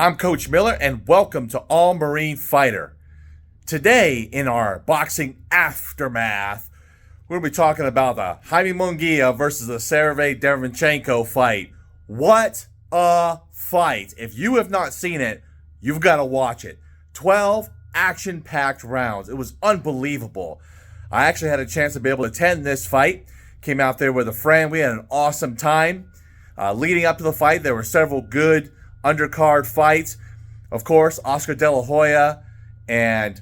I'm Coach Miller, and welcome to All Marine Fighter. Today, in our boxing aftermath, we're going to be talking about the Jaime Munguia versus the Sergiy Derevyanchenko fight. What a fight. If you have not seen it, you've got to watch it. 12 action-packed rounds. It was unbelievable. I actually had a chance to be able to attend this fight. Came out there with a friend. We had an awesome time. Leading up to the fight, there were several good undercard fights. Of course, Oscar De La Hoya and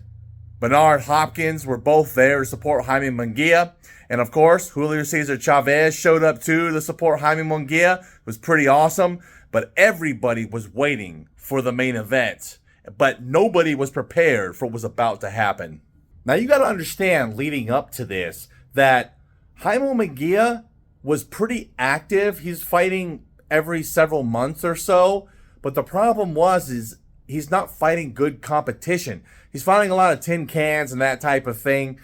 Bernard Hopkins were both there to support Jaime Munguia. And of course, Julio Cesar Chavez showed up too to support Jaime Munguia. It was pretty awesome. But everybody was waiting for the main event. But nobody was prepared for what was about to happen. Now you got to understand, leading up to this, that Jaime Munguia was pretty active. He's fighting every several months or so. But the problem is he's not fighting good competition. He's fighting a lot of tin cans and that type of thing,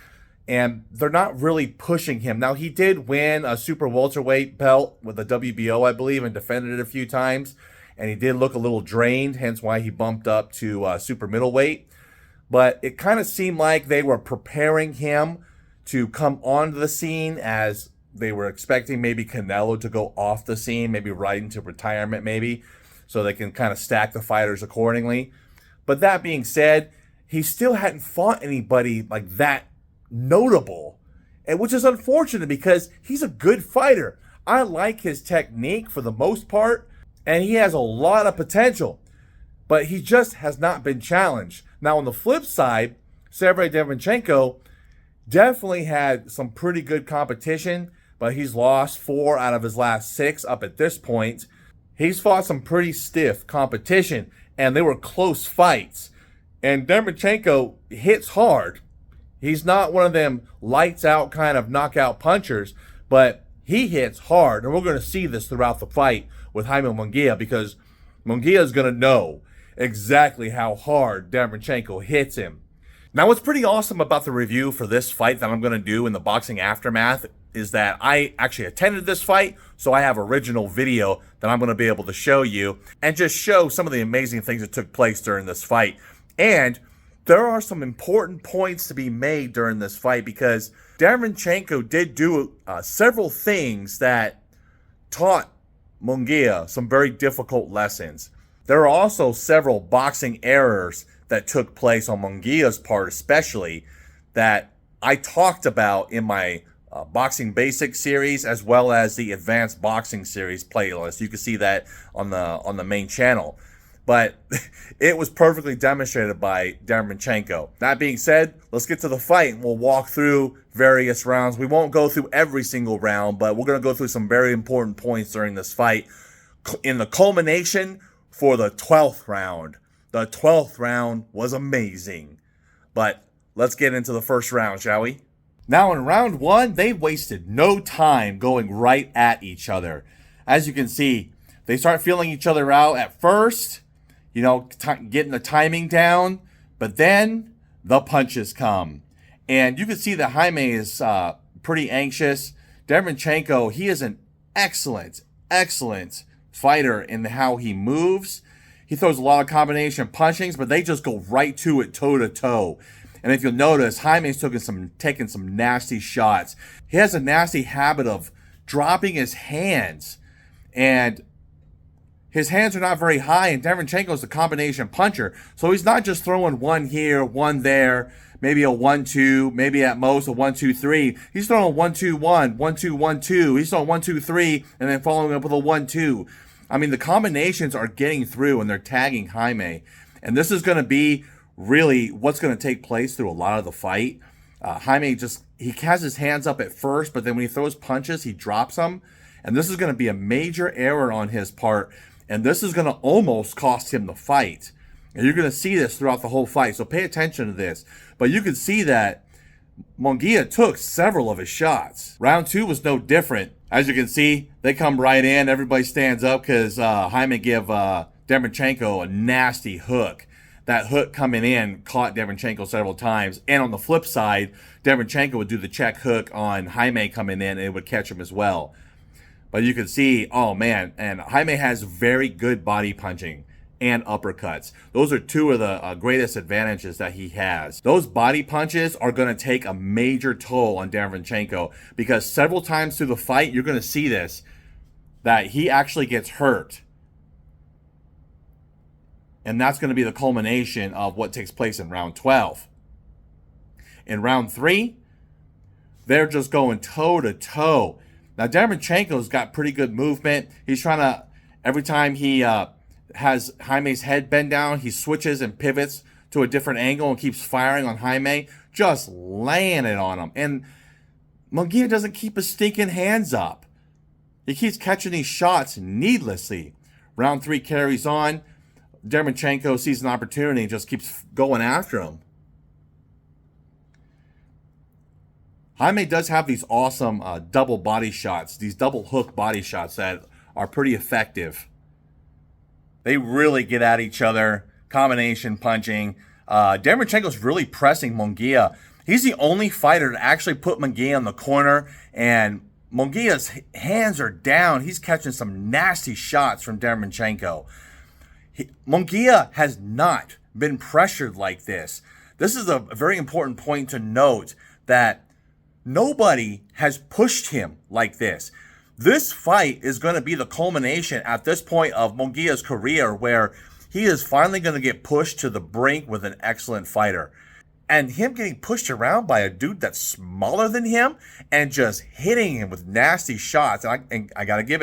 and they're not really pushing him. Now, he did win a super welterweight belt with the WBO, I believe, and defended it a few times, and he did look a little drained, hence why he bumped up to super middleweight. But it kind of seemed like they were preparing him to come onto the scene, as they were expecting maybe Canelo to go off the scene, maybe right into retirement maybe, so they can kind of stack the fighters accordingly. But that being said, he still hadn't fought anybody like that notable, and which is unfortunate because he's a good fighter. I like his technique for the most part, and he has a lot of potential, but he just has not been challenged. Now, on the flip side, Sergiy Derevyanchenko definitely had some pretty good competition, but he's lost 4 out of his last 6 up at this point. He's fought some pretty stiff competition, and they were close fights. And Derevyanchenko hits hard. He's not one of them lights-out kind of knockout punchers, but he hits hard. And we're going to see this throughout the fight with Jaime Munguia, because Munguia is going to know exactly how hard Derevyanchenko hits him. Now, what's pretty awesome about the review for this fight that I'm going to do in the boxing aftermath is that I actually attended this fight, so I have original video that I'm going to be able to show you and just show some of the amazing things that took place during this fight. And there are some important points to be made during this fight, because Derevyanchenko did do several things that taught Munguia some very difficult lessons. There are also several boxing errors that took place on Munguia's part, especially, that I talked about in my Boxing Basics series, as well as the Advanced Boxing Series playlist. You can see that on the main channel. But it was perfectly demonstrated by Derevyanchenko. That being said, let's get to the fight, and we'll walk through various rounds. We won't go through every single round, but we're going to go through some very important points during this fight. In the culmination for the 12th round. The 12th round was amazing. But let's get into the first round, shall we? Now, in round 1, they wasted no time going right at each other. As you can see, they start feeling each other out at first, getting the timing down, but then the punches come. And you can see that Jaime is pretty anxious. Derevyanchenko, he is an excellent fighter in how he moves. He throws a lot of combination punchings, but they just go right to it, toe-to-toe. And if you'll notice, Jaime's taking some nasty shots. He has a nasty habit of dropping his hands. And his hands are not very high, and Derevyanchenko's a combination puncher. So he's not just throwing one here, one there, maybe a 1-2, maybe at most a 1-2-3. He's throwing 1-2-1, 1-2-1-2. He's throwing 1-2-3, and then following up with a 1-2. I mean, the combinations are getting through, and they're tagging Jaime. And this is going to be really what's going to take place through a lot of the fight. Jaime he has his hands up at first, but then when he throws punches, he drops them. And this is going to be a major error on his part. And this is going to almost cost him the fight. And you're going to see this throughout the whole fight. So pay attention to this. But you can see that Munguia took several of his shots. Round 2 was no different. As you can see, they come right in. Everybody stands up because Jaime gave Derevyanchenko a nasty hook. That hook coming in caught Derevyanchenko several times. And on the flip side, Derevyanchenko would do the check hook on Jaime coming in, and it would catch him as well. But you can see, oh man, and Jaime has very good body punching. and uppercuts. Those are two of the greatest advantages that he has. Those body punches are going to take a major toll on Derevyanchenko, because several times through the fight, you're going to see this, that he actually gets hurt. And that's going to be the culmination of what takes place in round 12. In round 3, they're just going toe to toe. Now, Derevyanchenko's got pretty good movement. He's trying to, every time he has Jaime's head bend down, he switches and pivots to a different angle and keeps firing on Jaime, just laying it on him. And Munguia doesn't keep his stinking hands up. He keeps catching these shots needlessly. Round 3 carries on. Derevyanchenko sees an opportunity and just keeps going after him. Jaime does have these awesome double body shots, these double hook body shots that are pretty effective. They really get at each other, combination punching. Derevyanchenko's really pressing Munguia. He's the only fighter to actually put Munguia in the corner, and Munguia's hands are down. He's catching some nasty shots from Derevyanchenko. Munguia has not been pressured like this. This is a very important point to note, that nobody has pushed him like this. This fight is going to be the culmination at this point of Munguia's career, where he is finally going to get pushed to the brink with an excellent fighter. And him getting pushed around by a dude that's smaller than him and just hitting him with nasty shots. And I got to give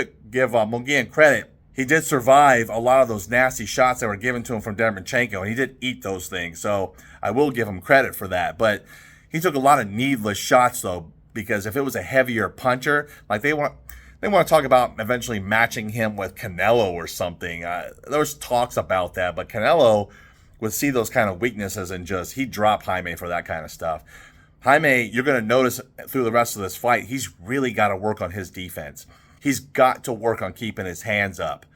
Munguia credit. He did survive a lot of those nasty shots that were given to him from Derevyanchenko, and he did eat those things. So I will give him credit for that. But he took a lot of needless shots, though, because if it was a heavier puncher, like they want to talk about eventually matching him with Canelo or something. There was talks about that, but Canelo would see those kind of weaknesses and he'd drop Jaime for that kind of stuff. Jaime, you're going to notice through the rest of this fight, he's really got to work on his defense. He's got to work on keeping his hands up.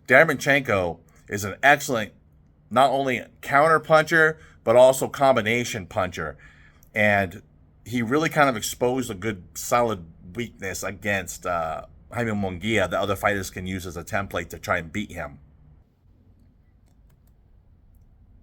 Derevyanchenko is an excellent, not only counter puncher, but also combination puncher. And he really kind of exposed a good, solid weakness against Jaime Munguia that other fighters can use as a template to try and beat him.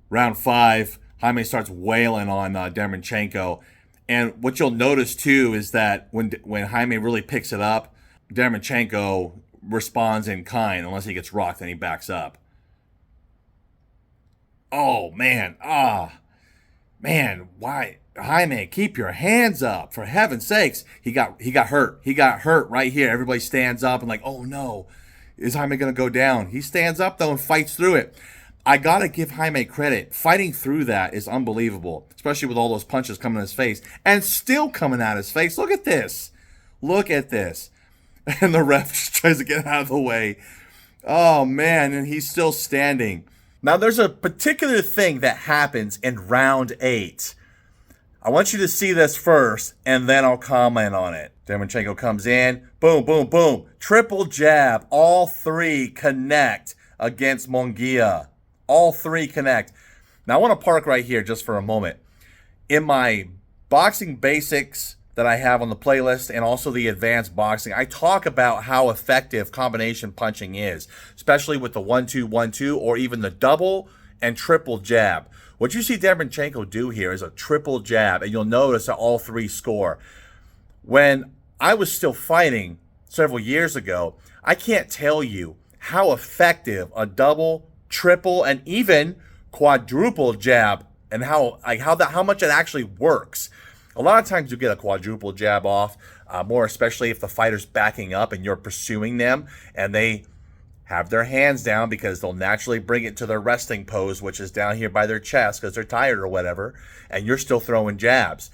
Round 5, Jaime starts wailing on Derevyanchenko. And what you'll notice, too, is that when Jaime really picks it up, Derevyanchenko responds in kind. Unless he gets rocked, then he backs up. Oh, man. Man, why? Jaime, keep your hands up. For heaven's sakes. He got hurt. He got hurt right here. Everybody stands up and like, oh, no. Is Jaime going to go down? He stands up, though, and fights through it. I got to give Jaime credit. Fighting through that is unbelievable, especially with all those punches coming in his face and still coming at his face. Look at this. Look at this. And the ref just tries to get out of the way. Oh, man, and he's still standing. Now, there's a particular thing that happens in round 8. I want you to see this first, and then I'll comment on it. Derevyanchenko comes in. Boom, boom, boom. Triple jab. All 3 connect against Munguia. All 3 connect. Now, I want to park right here just for a moment. In my boxing basics that I have on the playlist and also the advanced boxing, I talk about how effective combination punching is, especially with the 1-2, 1-2, or even the double and triple jab. What you see Derevyanchenko do here is a triple jab, and you'll notice that all 3 score. When I was still fighting several years ago, I can't tell you how effective a double, triple, and even quadruple jab and how much it actually works. A lot of times you get a quadruple jab off, more especially if the fighter's backing up and you're pursuing them and they have their hands down because they'll naturally bring it to their resting pose, which is down here by their chest because they're tired or whatever, and you're still throwing jabs.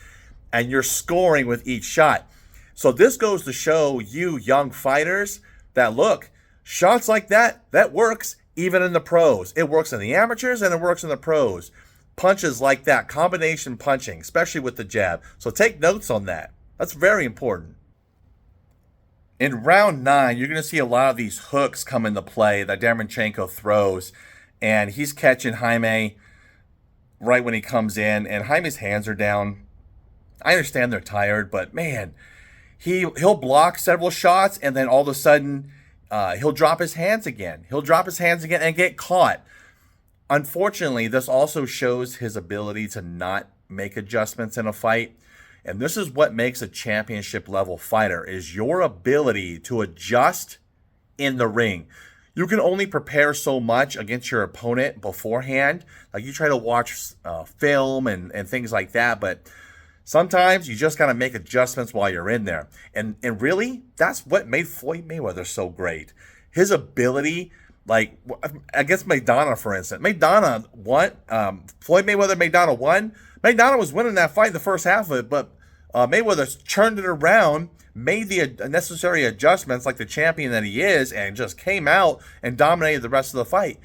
And you're scoring with each shot. So this goes to show you young fighters that, look, shots like that works even in the pros. It works in the amateurs and it works in the pros. Punches like that, combination punching, especially with the jab. So take notes on that. That's very important. In round 9, you're going to see a lot of these hooks come into play that Derevyanchenko throws. And he's catching Jaime right when he comes in. And Jaime's hands are down. I understand they're tired, but man, he'll block several shots and then all of a sudden he'll drop his hands again. He'll drop his hands again and get caught. Unfortunately, this also shows his ability to not make adjustments in a fight. And this is what makes a championship level fighter, is your ability to adjust in the ring. You can only prepare so much against your opponent beforehand. Like, you try to watch film and things like that, but sometimes you just got to make adjustments while you're in there. And really, that's what made Floyd Mayweather so great. His ability, like against Maidana, for instance. Maidana won. Floyd Mayweather, Maidana won. Maidana was winning that fight in the first half of it, but Mayweather turned it around, made the necessary adjustments like the champion that he is, and just came out and dominated the rest of the fight.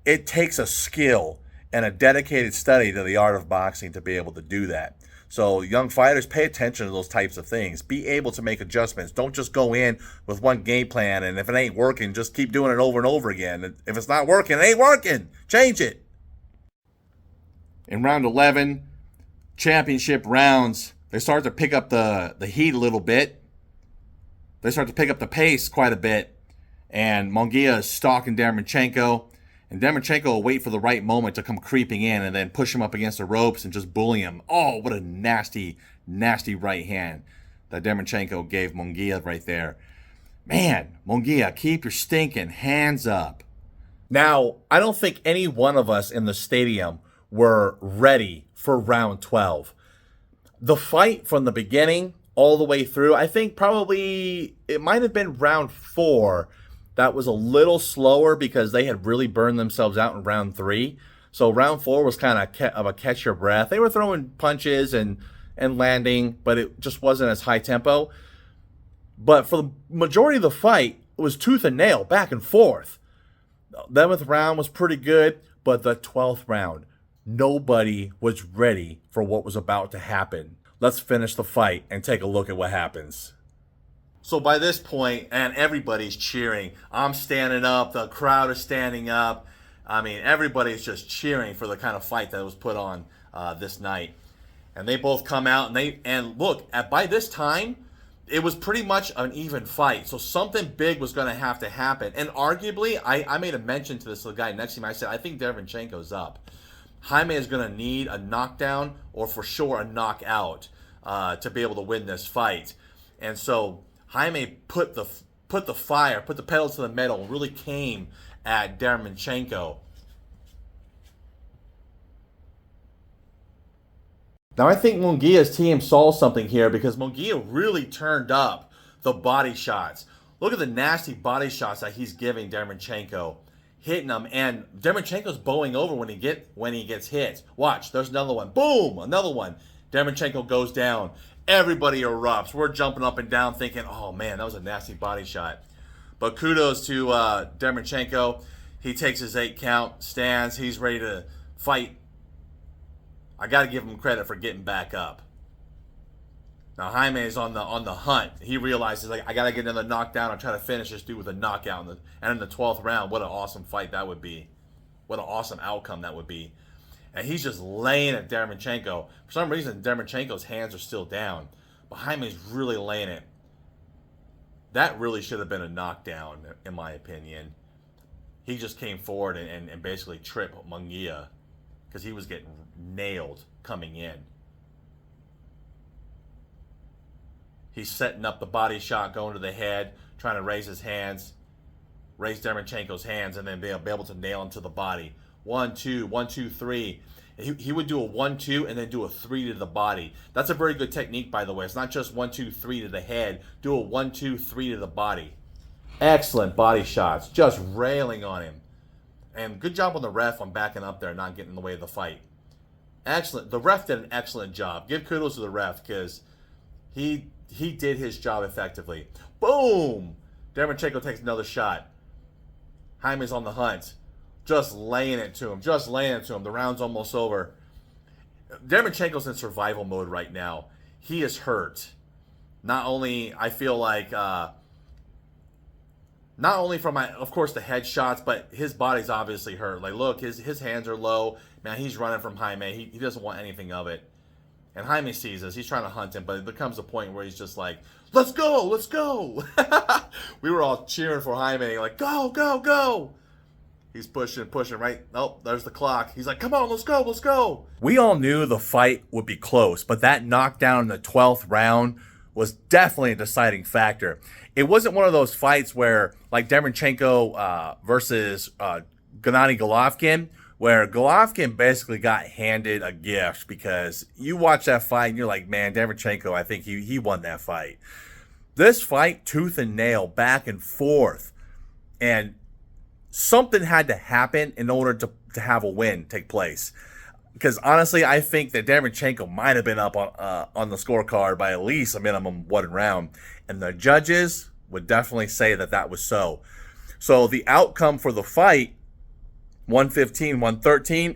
It takes a skill and a dedicated study to the art of boxing to be able to do that. So young fighters, pay attention to those types of things. Be able to make adjustments. Don't just go in with one game plan, and if it ain't working, just keep doing it over and over again. If it's not working, it ain't working. Change it. In round 11, championship rounds, they start to pick up the heat a little bit. They start to pick up the pace quite a bit. And Munguia is stalking Derevyanchenko. And Derevyanchenko will wait for the right moment to come creeping in and then push him up against the ropes and just bully him. Oh, what a nasty, nasty right hand that Derevyanchenko gave Munguia right there. Man, Munguia, keep your stinking hands up. Now, I don't think any one of us in the stadium were ready for round 12. The fight from the beginning all the way through, I think probably it might have been round 4 that was a little slower because they had really burned themselves out in round 3. So round 4 was kind of a catch your breath. They were throwing punches and landing, but it just wasn't as high tempo. But for the majority of the fight, it was tooth and nail, back and forth. The 11th round was pretty good, but the 12th round, nobody was ready for what was about to happen. Let's finish the fight and take a look at what happens. So by this point, and everybody's cheering. I'm standing up. The crowd is standing up. I mean, everybody's just cheering for the kind of fight that was put on this night. And they both come out, and look, by this time, it was pretty much an even fight. So something big was going to have to happen. And arguably, I made a mention to this to the guy next to me. I said, I think Derevyanchenko's up. Jaime is going to need a knockdown or for sure a knockout to be able to win this fight. And so Jaime put the pedal to the metal, and really came at Derevyanchenko. Now I think Munguia's team saw something here because Munguia really turned up the body shots. Look at the nasty body shots that he's giving Derevyanchenko, hitting him, and Derevyanchenko's bowing over when he gets hit. Watch, there's another one. Boom, another one. Derevyanchenko goes down. Everybody erupts. We're jumping up and down thinking, oh man, that was a nasty body shot. But kudos to Derevyanchenko. He takes his 8 count, stands. He's ready to fight. I got to give him credit for getting back up. Now Jaime is on the hunt. He realizes, like, I got to get another knockdown and try to finish this dude with a knockout. And in the 12th round, what an awesome fight that would be. What an awesome outcome that would be. And he's just laying at Derevyanchenko. For some reason, Derevyanchenko's hands are still down. But Jaime's really laying it. That really should have been a knockdown, in my opinion. He just came forward and basically tripped Munguia because he was getting nailed coming in. He's setting up the body shot, going to the head, trying to raise his hands, raise Derevyanchenko's hands, and then be able to nail him to the body. 1, 2, 1, 2, 3. He would do a 1, 2, and then do a 3 to the body. That's a very good technique, by the way. It's not just 1, 2, 3 to the head. Do a 1, 2, 3 to the body. Excellent body shots, just railing on him. And good job on the ref on backing up there and not getting in the way of the fight. Excellent. The ref did an excellent job. Give kudos to the ref because he did his job effectively. Boom! Derevyanchenko takes another shot. Jaime's on the hunt. Just laying it to him. Just laying it to him. The round's almost over. Derevyanchenko's in survival mode right now. He is hurt. Not only, I feel like, not only from, of course, the headshots, but his body's obviously hurt. Like, look, his hands are low. Man, he's running from Jaime. He doesn't want anything of it. And Jaime sees this. He's trying to hunt him, but it becomes a point where he's just like, let's go, let's go. We were all cheering for Jaime, like, go, go, go. He's pushing, right? Oh, there's the clock. He's like, come on, let's go, let's go. We all knew the fight would be close, but that knockdown in the 12th round was definitely a deciding factor. It wasn't one of those fights where, like Derevyanchenko versus Gennady Golovkin, where Golovkin basically got handed a gift, because you watch that fight and you're like, man, Derevyanchenko, I think he won that fight. This fight, tooth and nail, back and forth. And something had to happen in order to have a win take place. Because honestly, I think that Derevyanchenko might have been up on the scorecard by at least a minimum one round. And the judges would definitely say that that was so. So the outcome for the fight, 115-113,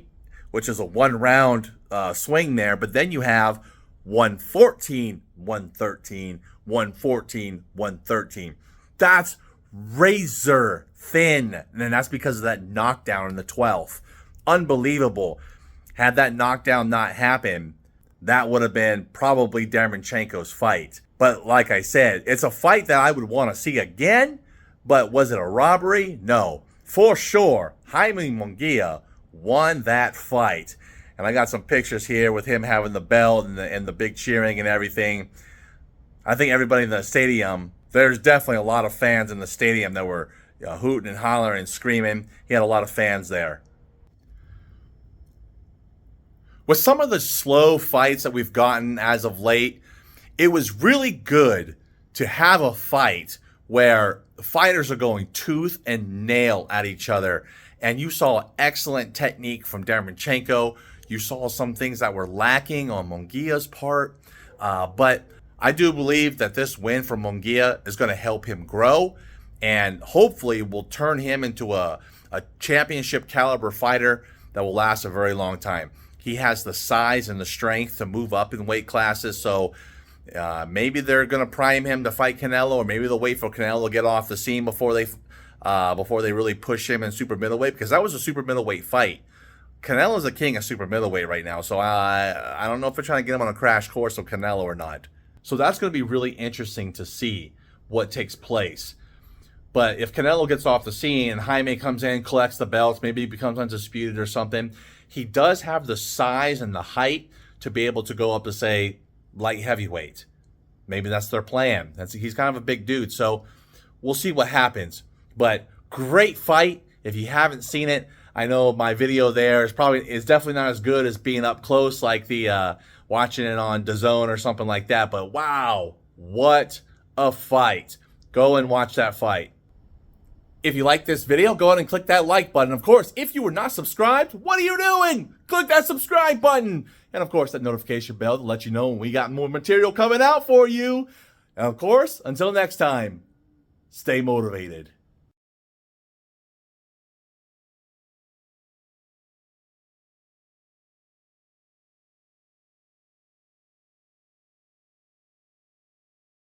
which is a one-round swing there. But then you have 114-113, 114-113. That's razor thin, and that's because of that knockdown in the 12th. Unbelievable. Had that knockdown not happened, that would have been probably Derevyanchenko's fight. But like I said, it's a fight that I would want to see again. But was it a robbery? No. For sure, Jaime Munguia won that fight. And I got some pictures here with him having the belt and the big cheering and everything. I think everybody in the stadium, there's definitely a lot of fans in the stadium that were hooting and hollering and screaming. He had a lot of fans there. With some of the slow fights that we've gotten as of late, it was really good to have a fight where fighters are going tooth and nail at each other. And you saw excellent technique from Derevyanchenko. You saw some things that were lacking on Munguia's part. But I do believe that this win from Munguia is going to help him grow, and hopefully will turn him into a championship caliber fighter that will last a very long time. He has the size and the strength to move up in weight classes, so maybe they're going to prime him to fight Canelo, or maybe they'll wait for Canelo to get off the scene before they really push him in super middleweight, because that was a super middleweight fight. Canelo's the king of super middleweight right now, so I don't know if they're trying to get him on a crash course of Canelo or not. So that's going to be really interesting to see what takes place. But if Canelo gets off the scene and Jaime comes in, collects the belts, maybe he becomes undisputed or something, he does have the size and the height to be able to go up to, say, light heavyweight. Maybe that's their plan. He's kind of a big dude, so we'll see what happens. But great fight. If you haven't seen it, I know my video there is definitely not as good as being up close, like the watching it on DAZN or something like that. But wow, what a fight. Go and watch that fight. If you like this video, go ahead and click that like button. Of course, if you were not subscribed, what are you doing? Click that subscribe button. And of course, that notification bell to let you know when we got more material coming out for you. And of course, until next time, stay motivated.